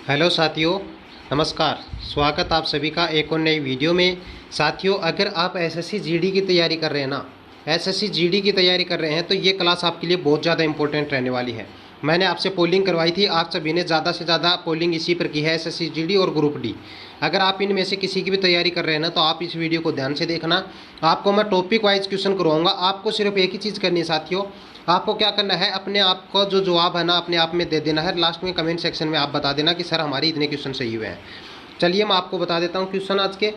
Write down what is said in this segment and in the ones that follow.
Hello साथियों, नमस्कार। स्वागत आप सभी का एक और नई वीडियो में। साथियों, अगर आप एसएससी जीडी की तैयारी कर रहे हैं ना, एसएससी जीडी की तैयारी कर रहे हैं तो ये क्लास आपके लिए बहुत ज़्यादा इंपॉर्टेंट रहने वाली है। मैंने आपसे पोलिंग करवाई थी, आप सभी ने ज़्यादा से ज़्यादा पोलिंग इसी पर की है, एसएससी जीडी और ग्रुप डी। अगर आप इनमें से किसी की भी तैयारी कर रहे हैं ना तो आप इस वीडियो को ध्यान से देखना। आपको मैं टॉपिक वाइज क्वेश्चन करवाऊंगा। आपको सिर्फ एक ही चीज़ करनी है साथियों, आपको क्या करना है, अपने आप को जो जवाब है ना अपने आप में दे देना है। लास्ट में कमेंट सेक्शन में आप बता देना कि सर हमारे इतने क्वेश्चन सही हुए हैं। चलिए मैं आपको बता देता हूँ क्वेश्चन आज के।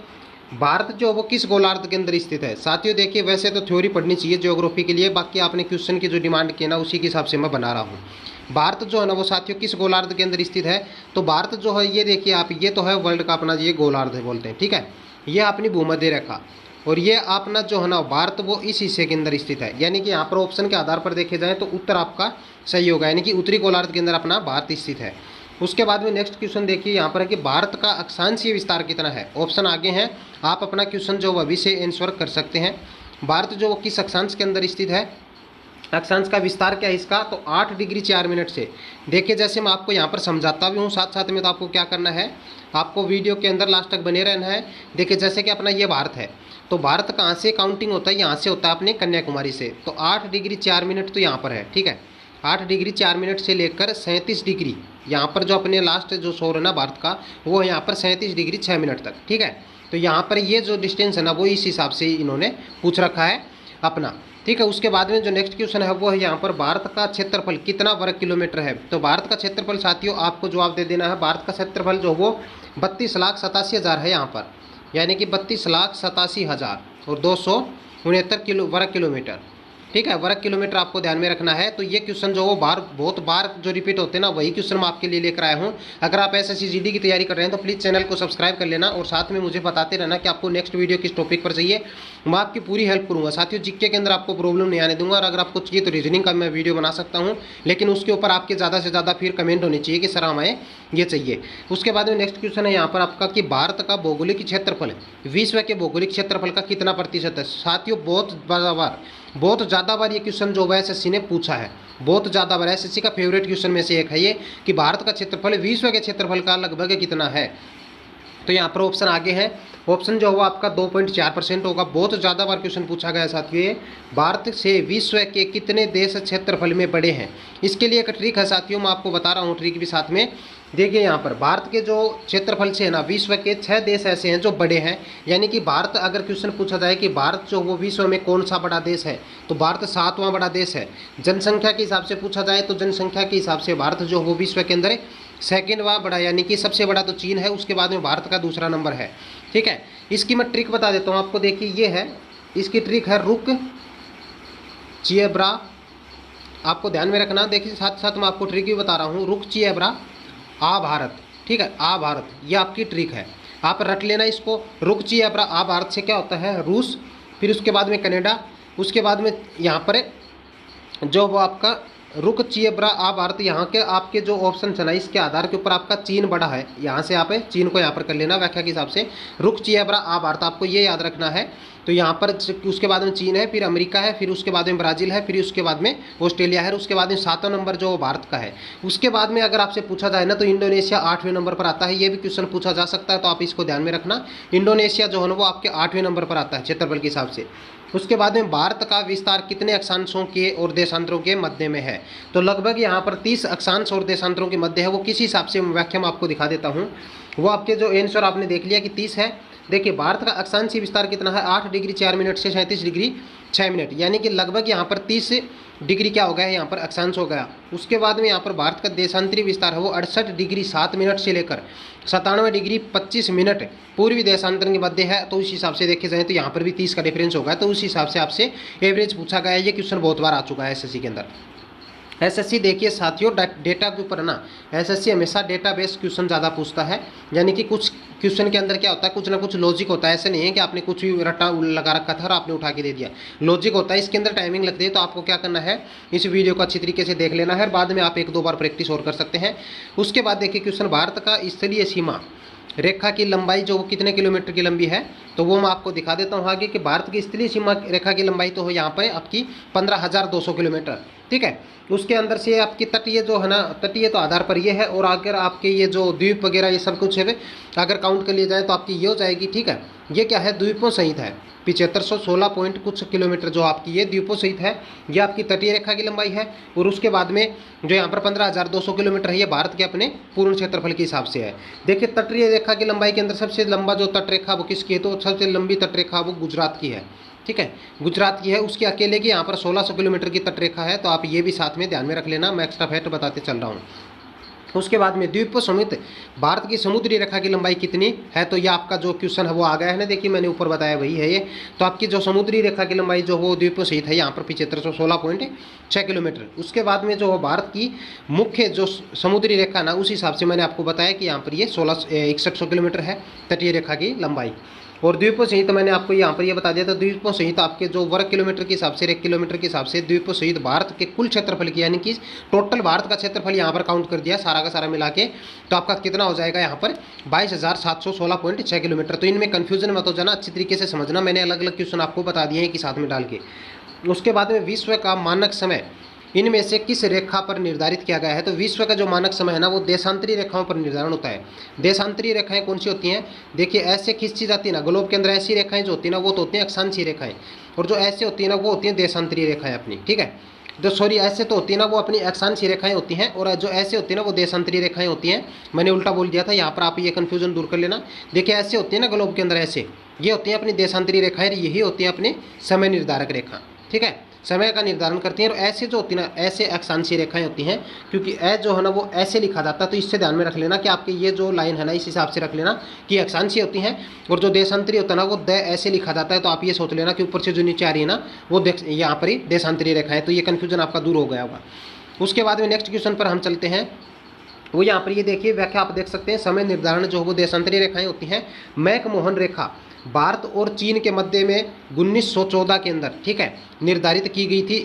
भारत जो वो किस गोलार्ध के अंदर स्थित है? साथियों देखिए, वैसे तो थ्योरी पढ़नी चाहिए ज्योग्राफी के लिए, बाकी आपने क्वेश्चन की जो डिमांड की ना उसी के हिसाब से मैं बना रहा हूँ। भारत जो है ना वो साथियों किस गोलार्ध के अंदर स्थित है? तो भारत जो है ये देखिए आप, ये तो है वर्ल्ड का अपना ये गोलार्ध बोलते हैं, ठीक है। ये अपनी भूमध्य रेखा, और ये अपना जो है ना भारत वो इस हिस्से के अंदर स्थित है। यानी कि यहाँ पर ऑप्शन के आधार पर देखे जाए तो उत्तर आपका सही होगा, यानी कि उत्तरी गोलार्ध के अंदर अपना भारत स्थित है। उसके बाद में नेक्स्ट क्वेश्चन देखिए यहाँ पर है कि भारत का अक्षांशीय विस्तार कितना है? ऑप्शन आगे हैं, आप अपना क्वेश्चन जो अभी से आंसर कर सकते हैं। भारत जो किस अक्षांश के अंदर स्थित है, अक्षांश का विस्तार क्या है इसका? तो 8 डिग्री 4 मिनट से। देखिए जैसे मैं आपको यहाँ पर समझाता भी हूँ साथ साथ में, तो आपको क्या करना है, आपको वीडियो के अंदर लास्ट तक बने रहना है। देखिए जैसे कि अपना ये भारत है, तो भारत कहाँ से काउंटिंग होता है? यहाँ से होता है अपने कन्याकुमारी से। तो 8 डिग्री 4 मिनट तो यहाँ पर है, ठीक है। 8 डिग्री 4 मिनट से लेकर 37 डिग्री यहाँ पर जो अपने लास्ट जो शोर है ना भारत का, वो यहाँ पर 37 डिग्री 6 मिनट तक, ठीक है। तो यहाँ पर ये जो डिस्टेंस है ना वो इस हिसाब से इन्होंने पूछ रखा है अपना, ठीक है। उसके बाद में जो नेक्स्ट क्वेश्चन है वो है यहाँ पर भारत का क्षेत्रफल कितना वर्ग किलोमीटर है? तो भारत का क्षेत्रफल साथियों आपको जवाब दे देना है। भारत का क्षेत्रफल जो वो 32,87,000 है यहाँ पर, यानी कि 32,87,000 और 269 वर्ग किलोमीटर, ठीक है। वर्ग किलोमीटर आपको ध्यान में रखना है। तो ये क्वेश्चन जो वो बहुत बार जो रिपीट होते हैं ना, वही क्वेश्चन मैं आपके लिए लेकर आया हूँ। अगर आप एसएससी जीडी की तैयारी कर रहे हैं तो प्लीज़ चैनल को सब्सक्राइब कर लेना, और साथ में मुझे बताते रहना कि आपको नेक्स्ट वीडियो किस टॉपिक पर चाहिए। मैं आपकी पूरी हेल्प करूँगा साथियों। जीके के अंदर आपको प्रॉब्लम नहीं आने दूंगा, और अगर आपको चाहिए तो रीजनिंग का मैं वीडियो बना सकता हूँ, लेकिन उसके ऊपर आपके ज़्यादा से ज़्यादा फिर कमेंट होनी चाहिए कि सर हमें ये चाहिए। उसके बाद में नेक्स्ट क्वेश्चन है यहाँ पर आपका कि भारत का भौगोलिक क्षेत्रफल विश्व के भौगोलिक क्षेत्रफल का कितना प्रतिशत है? साथियों बहुत ज़्यादा बार ये क्वेश्चन जो है एसएससी ने पूछा है, बहुत ज़्यादा बार। एसएससी का फेवरेट क्वेश्चन में से एक है ये कि भारत का क्षेत्रफल विश्व के क्षेत्रफल का लगभग कितना है? तो यहाँ पर ऑप्शन आगे है, ऑप्शन जो होगा आपका 2.4% होगा। बहुत ज़्यादा बार क्वेश्चन पूछा गया साथियों, भारत से विश्व के कितने देश क्षेत्रफल में बड़े हैं? इसके लिए एक ट्रिक है साथियों, मैं आपको बता रहा हूँ ट्रिक भी साथ में। देखिए यहाँ पर भारत के जो क्षेत्रफल से है ना, विश्व के 6 देश ऐसे हैं जो बड़े हैं। यानी कि भारत, अगर क्वेश्चन पूछा जाए कि भारत जो वो विश्व में कौन सा बड़ा देश है, तो भारत 7वां बड़ा देश है। जनसंख्या के हिसाब से पूछा जाए तो जनसंख्या के हिसाब से भारत जो वो विश्व के अंदर सेकेंडवा बड़ा, यानी कि सबसे बड़ा तो चीन है, उसके बाद में भारत का दूसरा नंबर है, ठीक है। इसकी मैं ट्रिक बता देता हूँ आपको। देखिए ये है, इसकी ट्रिक है रुक चिएब्रा, आपको ध्यान में रखना। देखिए साथ साथ मैं आपको ट्रिक भी बता रहा हूँ, रुक चिएब्रा आ भारत, ठीक है। आ भारत ये आपकी ट्रिक है, आप रट लेना इसको। रुक चिएब्रा आ भारत से क्या होता है? रूस, फिर उसके बाद में कनाडा, उसके बाद में यहाँ पर जो वो आपका रुक चिएब्रा आ भारत, यहाँ के आपके जो ऑप्शन है ना इसके आधार के ऊपर आपका चीन बड़ा है। यहाँ से आप चीन को यहाँ पर कर लेना व्याख्या के हिसाब से। रुक चिएब्रा आ भारत आपको ये याद रखना है। तो यहाँ पर उसके बाद में चीन है, फिर अमेरिका है, फिर उसके बाद में ब्राज़ील है, फिर उसके बाद में ऑस्ट्रेलिया है, उसके बाद में 7वां नंबर जो भारत का है। उसके बाद में अगर आपसे पूछा जाए ना तो इंडोनेशिया 8वें नंबर पर आता है। ये भी क्वेश्चन पूछा जा सकता है, तो आप इसको ध्यान में रखना। इंडोनेशिया जो है ना वो आपके 8वें नंबर पर आता है क्षेत्रफल के हिसाब से। उसके बाद में भारत का विस्तार कितने अक्षांशों के और देशांतरों के मध्य में है? तो लगभग यहाँ पर 30 अक्षांश और देशांतरों के मध्य है। वो किस हिसाब से व्याख्या में आपको दिखा देता हूँ। वो आपके जो आंसर आपने देख लिया कि 30 है। देखिए भारत का अक्षांशीय विस्तार कितना है? 8 डिग्री 4 मिनट से 37 डिग्री 6 मिनट, यानी कि लगभग यहाँ पर 30 डिग्री क्या हो गया, यहाँ पर अक्षांश हो गया। उसके बाद में यहाँ पर भारत का देशांतरी विस्तार है वो 68 डिग्री 7 मिनट से लेकर 97 डिग्री 25 मिनट पूर्वी देशांतर के मध्य है। तो उस हिसाब से देखे जाए तो यहाँ पर भी 30 का डिफरेंस होगा। तो उस हिसाब से आपसे एवरेज पूछा गया है। ये क्वेश्चन बहुत बार आ चुका है एसएससी के अंदर। एसएससी देखिए साथियों डेटा के ऊपर ना, एसएससी हमेशा डेटा बेस्ड क्वेश्चन ज़्यादा पूछता है। यानी कि कुछ क्वेश्चन के अंदर क्या होता है, कुछ ना कुछ लॉजिक होता है। ऐसे नहीं है कि आपने कुछ भी रट्टा लगा रखा था और आपने उठा के दे दिया। लॉजिक होता है, इसके अंदर टाइमिंग लगती है। तो आपको क्या करना है, इस वीडियो को अच्छी तरीके से देख लेना है, बाद में आप 1-2 बार प्रैक्टिस और कर सकते हैं। उसके बाद देखिए क्वेश्चन, भारत का स्थलीय सीमा रेखा की लंबाई जो कितने किलोमीटर की लंबी है? तो वो मैं आपको दिखा देता हूँ आगे कि भारत की स्थलीय सीमा रेखा की लंबाई तो हो यहाँ पर आपकी 15,200 किलोमीटर, ठीक है। उसके अंदर से आपकी तटीय जो है ना, तटीय तो आधार पर ये है, और अगर आपके ये जो द्वीप वगैरह ये सब कुछ है अगर काउंट कर लिया जाए तो आपकी ये हो जाएगी। ठीक है, ये क्या है, द्वीपों सहित है 7516 पॉइंट कुछ किलोमीटर जो आपकी ये द्वीपों सहित है, ये आपकी तटीय रेखा की लंबाई है। और उसके बाद में जो यहाँ पर 15,200 किलोमीटर है, ये भारत के अपने पूर्ण क्षेत्रफल के हिसाब से है। देखिए तटीय रेखा की लंबाई के अंदर सबसे लंबा जो तट रेखा वो किसकी है, तो सबसे लंबी तट रेखा वो गुजरात की है। ठीक है, गुजरात की है, उसके अकेले की यहाँ पर 1600 किलोमीटर की तट रेखा है। तो आप ये भी साथ में ध्यान में रख लेना, मैं एक्स्ट्रा फैक्ट बताते चल रहा हूँ। उसके बाद में द्वीपों समेत भारत की समुद्री रेखा की लंबाई कितनी है, तो ये आपका जो क्वेश्चन है वो आ गया है ना, देखिए मैंने ऊपर बताया वही है ये। तो आपकी जो समुद्री रेखा की लंबाई जो वो द्वीपों सहित है यहाँ पर 7516.6 किलोमीटर। उसके बाद में जो भारत की मुख्य जो समुद्री रेखा ना, उस हिसाब से मैंने आपको बताया कि यहाँ पर ये 6100 किलोमीटर है तटीय रेखा की लंबाई। और द्वीपों सहित मैंने आपको यहाँ पर ये बता दिया था, द्वीपों सहित आपके जो वर्ग किलोमीटर के हिसाब से, 1 किलोमीटर के हिसाब से द्वीपों सहित भारत के कुल क्षेत्रफल की, यानी कि टोटल भारत का क्षेत्रफल यहाँ पर काउंट कर दिया सारा का सारा मिला के, तो आपका कितना हो जाएगा यहाँ पर 22,716.6 किलोमीटर। तो इनमें कन्फ्यूजन मत हो जाना, अच्छी तरीके से समझना, मैंने अलग अलग क्वेश्चन आपको बता दिए हैं कि साथ में डाल के। उसके बाद में विश्व का मानक समय इनमें से किस रेखा पर निर्धारित किया गया है, तो विश्व का जो मानक समय है ना वो देशांतरी रेखाओं पर निर्धारण होता है। देशांतरी रेखाएं कौन सी होती हैं, देखिए ऐसे खींची जाती है ना, ग्लोब के अंदर ऐसी रेखाएं जो होती है ना वो तो होती हैं अक्षांशीय रेखाएं, और जो ऐसे होती है ना वो होती हैं देशांतरी रेखाएं अपनी। ठीक है, जो सॉरी ऐसे तो होती है ना वो अपनी अक्षांशीय रेखाएं होती हैं, और जो ऐसे होती है ना वो देशांतरी रेखाएं होती हैं। मैंने उल्टा बोल दिया था, यहाँ पर आप ये कन्फ्यूजन दूर कर लेना। देखिए ऐसे होती है ना ग्लोब के अंदर, ऐसे ये होती हैं अपनी देशांतरी रेखाएं, यही होती हैं अपने समय निर्धारक रेखा। ठीक है, समय का निर्धारण करती हैं। और ऐसे जो होती है ना, ऐसे अक्षांशीय रेखाएं होती हैं, क्योंकि ए जो है ना वो ऐसे लिखा जाता है, तो इससे ध्यान में रख लेना कि आपके ये जो लाइन है ना इस हिसाब से रख लेना कि अक्षांशीय होती हैं, और जो देशांतरी होता है ना वो द ऐसे लिखा जाता है। तो आप ये सोच लेना कि ऊपर से जो नीचे आ रही है ना वो यहाँ पर ही देशांतरी रेखा है, तो ये कन्फ्यूजन आपका दूर हो गया होगा। उसके बाद में नेक्स्ट क्वेश्चन पर हम चलते हैं, वो यहाँ पर ये देखिए व्याख्या आप देख सकते हैं, समय निर्धारण जो वो देशांतरी रेखाएं होती हैं। मैकमोहन रेखा भारत और चीन के मध्य में 1914 के अंदर, ठीक है, निर्धारित की गई थी।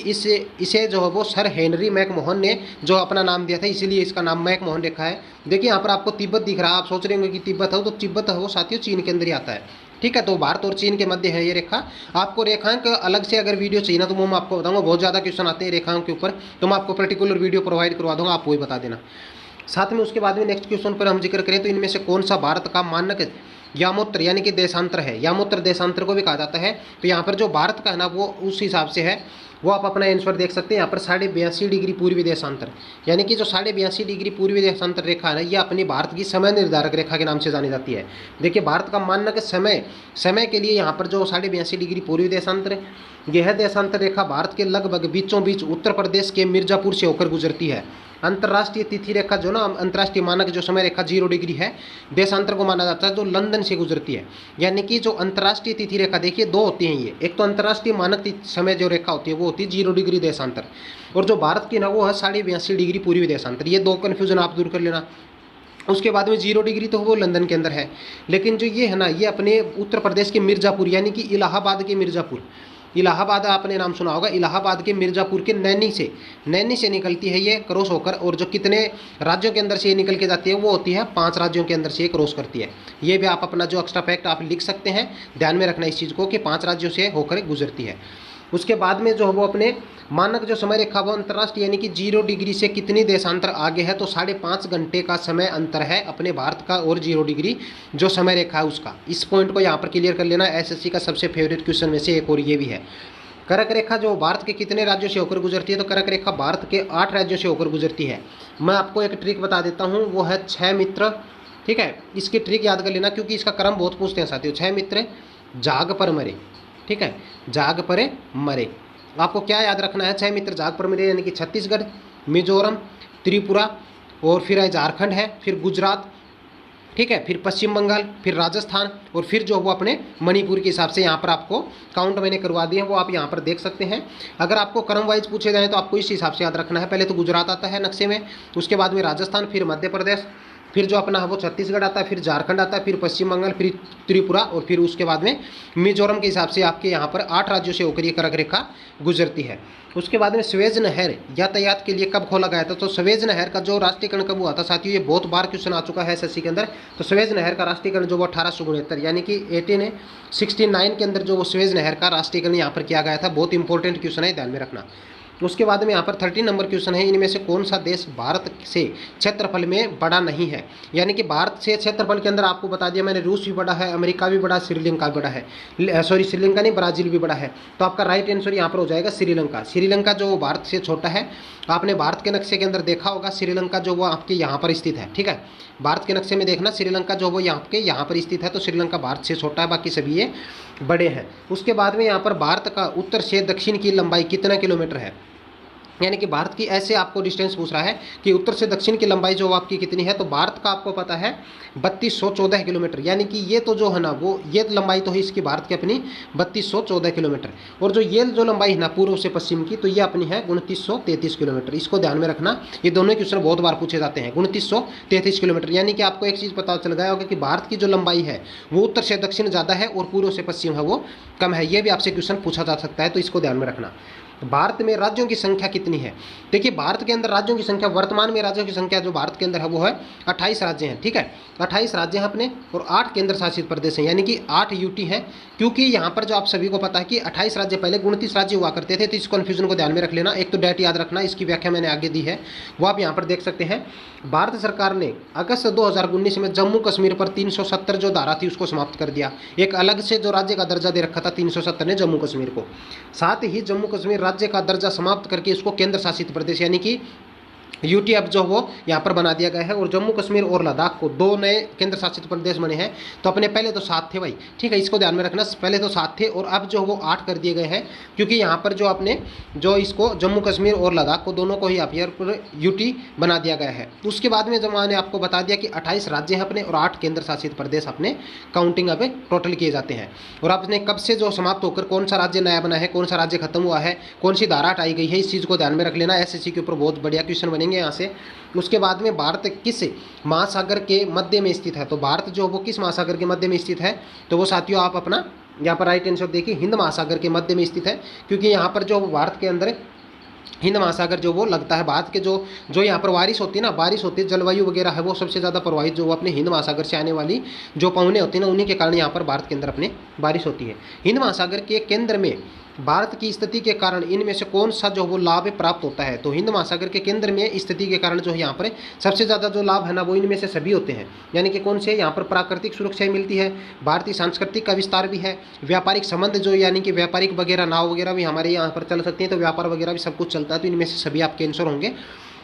इसे जो है वो सर हेनरी मैकमोहन ने जो अपना नाम दिया था, इसीलिए इसका नाम मैकमोहन रेखा है। देखिए यहाँ पर आपको तिब्बत दिख रहा है, आप सोच रहे होंगे कि तिब्बत है, तो तिब्बत है वो साथियों चीन के अंदर ही आता है। ठीक है, तो भारत और चीन के मध्य है ये रेखा। आपको रेखांक अलग से अगर वीडियो चाहिए ना तो वो मैं आपको बताऊंगा, बहुत ज़्यादा क्वेश्चन आते हैं रेखांक के ऊपर, तो मैं आपको पर्टिकुलर वीडियो प्रोवाइड करवा दूंगा, आप वही बता देना। साथ में उसके बाद में नेक्स्ट क्वेश्चन पर हम जिक्र करें तो इनमें से कौन सा भारत का मानक यामोत्तर यानी कि देशांतर है, यामोत्तर देशांतर को भी कहा जाता है। तो यहाँ पर जो भारत का है ना वो उस हिसाब से है, वो आप अपना आंसर देख सकते हैं। यहाँ पर 82.5 डिग्री पूर्वी देशांतर, यानी कि जो 82.5 डिग्री पूर्वी देशांतर रेखा है ना, ये अपनी भारत की समय निर्धारक रेखा के नाम से जानी जाती है। देखिए भारत का मानक समय के लिए यहाँ पर जो 82.5 डिग्री पूर्वी देशांतर, यह देशांतर रेखा भारत के लगभग बीचों बीच उत्तर प्रदेश के मिर्जापुर से होकर गुजरती है। अंतर्राष्ट्रीय तिथि रेखा जो ना, अंतर्राष्ट्रीय मानक जो समय रेखा 0 डिग्री है, देशांतर को माना जाता है, जो लंदन से गुजरती है। यानी कि जो अंतर्राष्ट्रीय तिथि रेखा देखिए दो होती हैं ये, एक तो अंतर्राष्ट्रीय मानक समय जो रेखा होती है वो होती है 0 डिग्री देशांतर, और जो भारत की ना वो है 82.5 डिग्री पूर्वी देशांतर। ये दो कन्फ्यूजन आप दूर कर लेना। उसके बाद में 0 डिग्री तो वो लंदन के अंदर है, लेकिन जो ये है ना ये अपने उत्तर प्रदेश के मिर्जापुर यानी कि इलाहाबाद के मिर्जापुर, इलाहाबाद आपने नाम सुना होगा, इलाहाबाद के मिर्जापुर के नैनी से निकलती है ये क्रॉस होकर, और जो कितने राज्यों के अंदर से ये निकल के जाती है वो होती है 5 राज्यों के अंदर से ये क्रॉस करती है। ये भी आप अपना जो एक्स्ट्रा फैक्ट आप लिख सकते हैं, ध्यान में रखना इस चीज़ को कि 5 राज्यों से होकर गुजरती है। उसके बाद में जो है वो अपने मानक जो समय रेखा वो अंतर्राष्ट्रीय यानी कि 0 डिग्री से कितनी देशांतर आगे है, तो 5.5 घंटे का समय अंतर है अपने भारत का और 0 डिग्री जो समय रेखा है उसका। इस पॉइंट को यहाँ पर क्लियर कर लेना, एसएससी का सबसे फेवरेट क्वेश्चन में से एक और ये भी है। कर्क रेखा जो भारत के कितने राज्यों से होकर गुजरती है, तो कर्क रेखा भारत के 8 राज्यों से होकर गुजरती है। मैं आपको एक ट्रिक बता देता हूँ, वो है 6 मित्र। ठीक है, इसकी ट्रिक याद कर लेना क्योंकि इसका क्रम बहुत पूछते हैं साथियों। 6 मित्र जाग पर मरे, ठीक है, जाग पर मरे। आपको क्या याद रखना है, 6 मित्र जाग पर मरे यानी कि छत्तीसगढ़, मिजोरम, त्रिपुरा, और फिर झारखंड है, फिर गुजरात, ठीक है, फिर पश्चिम बंगाल, फिर राजस्थान, और फिर जो वो अपने मणिपुर के हिसाब से यहाँ पर आपको काउंट मैंने करवा दिए हैं, वो आप यहाँ पर देख सकते हैं। अगर आपको क्रम वाइज पूछे जाए तो आपको इस हिसाब से याद रखना है। पहले तो गुजरात आता है नक्शे में, उसके बाद में राजस्थान, फिर मध्य प्रदेश, फिर जो अपना है वो छत्तीसगढ़ आता है, फिर झारखंड आता है, फिर पश्चिम बंगाल, फिर त्रिपुरा, और फिर उसके बाद में मिजोरम के हिसाब से आपके यहाँ पर 8 राज्यों से होकर ये कर्क रेखा गुजरती है। उसके बाद में स्वेज नहर यातायात के लिए कब खोला गया था, तो स्वेज नहर का जो राष्ट्रीयकरण कब हुआ था साथियों, ये बहुत बार क्वेश्चन आ चुका है एसएससी के अंदर। तो स्वेज नहर का राष्ट्रीयकरण जो वो 1869 यानी कि 1869 के अंदर जो वो स्वेज नहर का राष्ट्रीयकरण यहाँ पर किया गया था। बहुत इंपॉर्टेंट क्वेश्चन है, ध्यान में रखना। उसके बाद में यहाँ पर 13 नंबर क्वेश्चन है, इनमें से कौन सा देश भारत से क्षेत्रफल में बड़ा नहीं है। यानी कि भारत से क्षेत्रफल के अंदर आपको बता दिया मैंने, रूस भी बड़ा है, अमेरिका भी बड़ा, श्रीलंका भी बड़ा है, सॉरी श्रीलंका नहीं, ब्राज़ील भी बड़ा है। तो आपका राइट आंसर यहाँ पर हो जाएगा श्रीलंका। श्रीलंका जो भारत से छोटा है, आपने भारत के नक्शे के अंदर देखा होगा श्रीलंका जो वो आपके यहाँ पर स्थित है, ठीक है। भारत के नक्शे में देखना, श्रीलंका जो वो यहाँ पर स्थित है, तो श्रीलंका भारत से छोटा है, बाकी सभी ये बड़े हैं। उसके बाद में यहाँ पर भारत का उत्तर से दक्षिण की लंबाई कितना किलोमीटर है, यानी कि भारत की ऐसे आपको डिस्टेंस पूछ रहा है कि उत्तर से दक्षिण की लंबाई जो आपकी कितनी है, तो भारत का आपको पता है 3214 किलोमीटर। यानी कि ये तो जो है ना वो ये लंबाई तो है इसकी भारत की अपनी 3214 किलोमीटर, और जो ये जो लंबाई है ना पूर्व से पश्चिम की, तो ये अपनी है 2933 किलोमीटर। इसको ध्यान में रखना, ये दोनों क्वेश्चन बहुत बार पूछे जाते हैं। 2933 किलोमीटर, यानी कि आपको एक चीज़ पता चल गया होगा कि भारत की जो लंबाई है वो उत्तर से दक्षिण ज़्यादा है और पूर्व से पश्चिम है वो कम है। ये भी आपसे क्वेश्चन पूछा जा सकता है, तो इसको ध्यान में रखना। भारत में राज्यों की संख्या कितनी है, देखिए भारत के अंदर राज्यों की संख्या, वर्तमान में राज्यों की संख्या जो भारत के अंदर है वो है 28 राज्य हैं, ठीक है। 28 राज्य हैं अपने, और 8 केंद्र शासित प्रदेश हैं, यानी कि 8 यूटी हैं। क्योंकि यहाँ पर जो आप सभी को पता है कि 28 राज्य पहले 29 राज्य हुआ करते थे, तो इस कन्फ्यूजन को ध्यान में रख लेना। एक तो डेट याद रखना, इसकी व्याख्या मैंने आगे दी है, वो आप यहाँ पर देख सकते हैं। भारत सरकार ने अगस्त 2019 में जम्मू कश्मीर पर 370 जो धारा थी उसको समाप्त कर दिया। एक अलग से जो राज्य का दर्जा दे रखा था 370 ने जम्मू कश्मीर को। साथ ही जम्मू कश्मीर राज्य का दर्जा समाप्त करके इसको केंद्र शासित प्रदेश यानी कि यूटी अब जो वो यहाँ पर बना दिया गया है, और जम्मू कश्मीर और लद्दाख को 2 नए केंद्र शासित प्रदेश बने हैं। तो अपने पहले तो 7 थे भाई, ठीक है, इसको ध्यान में रखना। पहले तो 7 थे और अब जो वो 8 कर दिए गए हैं, क्योंकि यहाँ पर जो अपने जो इसको जम्मू कश्मीर और लद्दाख को दोनों को ही आप यहाँ पर यूटी बना दिया गया है। उसके बाद में जब मैंने आपको बता दिया कि 28 राज्य हैं अपने और 8 केंद्र शासित प्रदेश अपने काउंटिंग अब टोटल किए जाते हैं। और आपने कब से जो समाप्त होकर कौन सा राज्य नया बना है, कौन सा राज्य खत्म हुआ है, कौन सी धारा हटाई गई है, इस चीज़ को ध्यान में रख लेना। एसएससी के ऊपर बहुत बढ़िया क्वेश्चन बनेंगे यहाँ से। उसके बाद में भारत किस महासागर के मध्य में स्थित है, तो भारत जो वो किस महासागर के मध्य में स्थित है, तो वो साथियों आप अपना यहाँ पर राइट आंसर देखिए, हिंद महासागर के मध्य में स्थित है। क्योंकि यहाँ पर जो भारत के अंदर हिंद महासागर जो वो लगता है, भारत के जो यहाँ पर बारिश होती है ना, बारिश होती है, जलवायु वगैरह है वो सबसे ज़्यादा प्रभावित जो अपने हिंद महासागर से आने वाली जो पवनें होती है ना, उन्हीं के कारण यहाँ पर भारत के अंदर अपने बारिश होती है। हिंद महासागर के केंद्र में भारत की स्थिति के कारण इनमें से कौन सा जो वो लाभ प्राप्त होता है, तो हिंद महासागर के केंद्र में स्थिति के कारण जो यहाँ पर सबसे ज़्यादा जो लाभ है ना वो इनमें से सभी होते हैं। यानी कि कौन से, यहाँ पर प्राकृतिक सुरक्षा मिलती है, भारतीय सांस्कृतिक का विस्तार भी है, व्यापारिक संबंध जो यानी कि व्यापारिक वगैरह नाव वगैरह भी हमारे यहाँ पर चल सकती हैं, तो व्यापार वगैरह भी सब कुछ चलता है, तो इनमें से सभी आपके आंसर होंगे।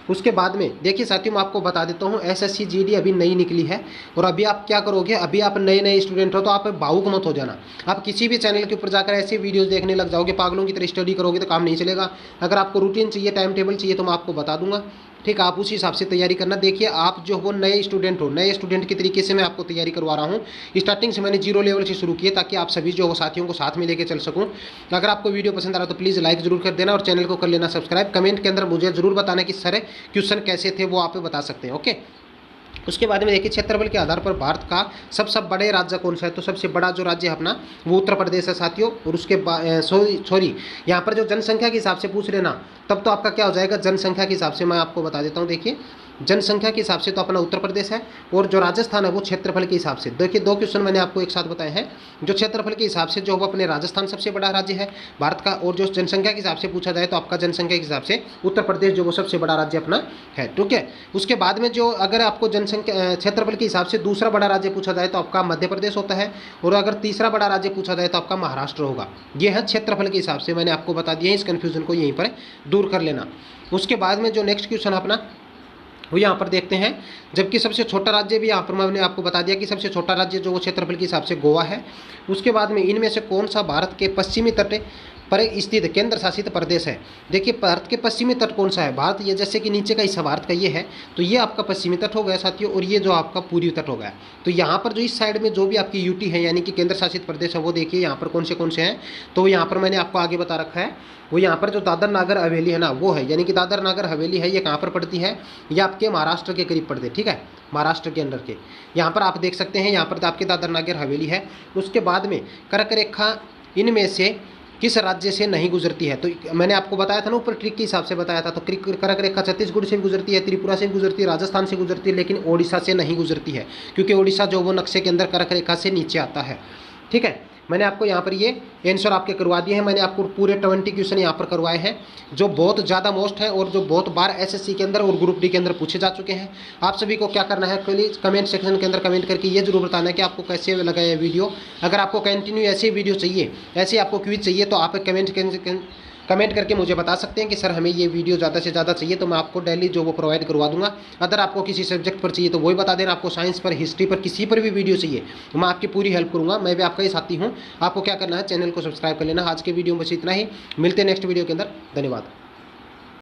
उसके बाद में देखिए साथियों, मैं आपको बता देता हूँ एसएससी जीडी अभी नई निकली है, और अभी आप क्या करोगे, अभी आप नए स्टूडेंट हो तो आप भावुक मत हो जाना। आप किसी भी चैनल के ऊपर जाकर ऐसे वीडियोस देखने लग जाओगे, पागलों की तरह स्टडी करोगे तो काम नहीं चलेगा। अगर आपको रूटीन चाहिए, टाइम टेबल चाहिए, तो मैं आपको बता दूंगा, ठीक है, आप उसी हिसाब से तैयारी करना। देखिए आप जो वो नए स्टूडेंट हो, नए स्टूडेंट के तरीके से मैं आपको तैयारी करवा रहा हूँ। स्टार्टिंग से मैंने 0 लेवल से शुरू किया ताकि आप सभी जो हो साथियों को साथ में लेके चल सकूँ। अगर आपको वीडियो पसंद आ रहा तो प्लीज़ लाइक जरूर कर देना और चैनल को कर लेना सब्सक्राइब। कमेंट के अंदर मुझे जरूर बताना कि सर क्वेश्चन कैसे थे, वो आप बता सकते हैं, ओके। उसके बाद में देखिए क्षेत्रफल के आधार पर भारत का सबसे बड़े राज्य कौन सा है, तो सबसे बड़ा जो राज्य है अपना वो उत्तर प्रदेश है साथियों। और उसके सॉरी यहाँ पर जो जनसंख्या के हिसाब से पूछ रहे ना, तब तो आपका क्या हो जाएगा, जनसंख्या के हिसाब से मैं आपको बता देता हूँ। देखिए जनसंख्या के हिसाब से तो अपना उत्तर प्रदेश है, और जो राजस्थान है वो क्षेत्रफल के हिसाब से। देखिए 2 क्वेश्चन मैंने आपको एक साथ बताए हैं, जो क्षेत्रफल के हिसाब से जो वो अपने राजस्थान सबसे बड़ा राज्य है भारत का, और जो जनसंख्या के हिसाब से पूछा जाए तो आपका जनसंख्या के हिसाब से उत्तर प्रदेश जो वो सबसे बड़ा राज्य अपना है, ठीक है। उसके बाद में जो अगर आपको जनसंख्या क्षेत्रफल के हिसाब से दूसरा बड़ा राज्य पूछा जाए तो आपका मध्य प्रदेश होता है, और अगर तीसरा बड़ा राज्य पूछा जाए तो आपका महाराष्ट्र होगा। ये है क्षेत्रफल के हिसाब से, मैंने आपको बता दिया है, इस कन्फ्यूजन को यहीं पर दूर कर लेना। उसके बाद में जो नेक्स्ट क्वेश्चन अपना वो यहाँ पर देखते हैं, जबकि सबसे छोटा राज्य भी यहाँ पर मैंने आपको बता दिया कि सबसे छोटा राज्य जो वो क्षेत्रफल के हिसाब से गोवा है। उसके बाद में इनमें से कौन सा भारत के पश्चिमी तट पर स्थित केंद्र शासित प्रदेश है। देखिए भारत के पश्चिमी तट कौन सा है, भारत ये जैसे कि नीचे का हिस्सा भारत का ये है, तो ये आपका पश्चिमी तट हो गया साथियों, और ये जो आपका पूर्वी तट हो गया। तो यहाँ पर जो इस साइड में जो भी आपकी यूटी है यानी कि केंद्र शासित प्रदेश है, वो देखिए यहाँ पर कौन से हैं। तो यहाँ पर मैंने आपको आगे बता रखा है, वो यहाँ पर जो दादर नागर हवेली है ना वो है, यानी कि दादर नागर हवेली है, ये कहाँ पर पड़ती है, ये आपके महाराष्ट्र के करीब पड़ती है, ठीक है, महाराष्ट्र के अंदर के। यहाँ पर आप देख सकते हैं, यहाँ पर आपके दादर नागर हवेली है। उसके बाद में कर्क रेखा इनमें से किस राज्य से नहीं गुजरती है, तो मैंने आपको बताया था ना ऊपर ट्रिक के हिसाब से बताया था। तो कर्क रेखा छत्तीसगढ़ से भी गुजरती है, त्रिपुरा से भी गुजरती है, राजस्थान से गुजरती है, लेकिन ओडिशा से नहीं गुजरती है, क्योंकि ओडिशा जो वो नक्शे के अंदर कर्क रेखा से नीचे आता है, ठीक है। मैंने आपको यहाँ पर ये आंसर आपके करवा दिए हैं। मैंने आपको पूरे 20 क्वेश्चन यहाँ पर करवाए हैं जो बहुत ज़्यादा मोस्ट है और जो बहुत बार एसएससी के अंदर और ग्रुप डी के अंदर पूछे जा चुके हैं। आप सभी को क्या करना है, प्लीज़ कमेंट सेक्शन के अंदर कमेंट करके ये जरूर बताना है कि आपको कैसे लगा ये वीडियो। अगर आपको कंटिन्यू ऐसी वीडियो चाहिए, ऐसे आपको क्विज चाहिए, तो आप कमेंट करके मुझे बता सकते हैं कि सर हमें ये वीडियो ज़्यादा से ज़्यादा चाहिए, तो मैं आपको डेली जो वो प्रोवाइड करवा दूंगा। अगर आपको किसी सब्जेक्ट पर चाहिए तो वही बता देना। आपको साइंस पर, हिस्ट्री पर, किसी पर भी वीडियो चाहिए तो मैं आपकी पूरी हेल्प करूँगा। मैं भी आपका ही साथी हूँ। आपको क्या करना है, चैनल को सब्सक्राइब कर लेना। आज के वीडियो में बस इतना ही, मिलते हैं नेक्स्ट वीडियो के अंदर। धन्यवाद।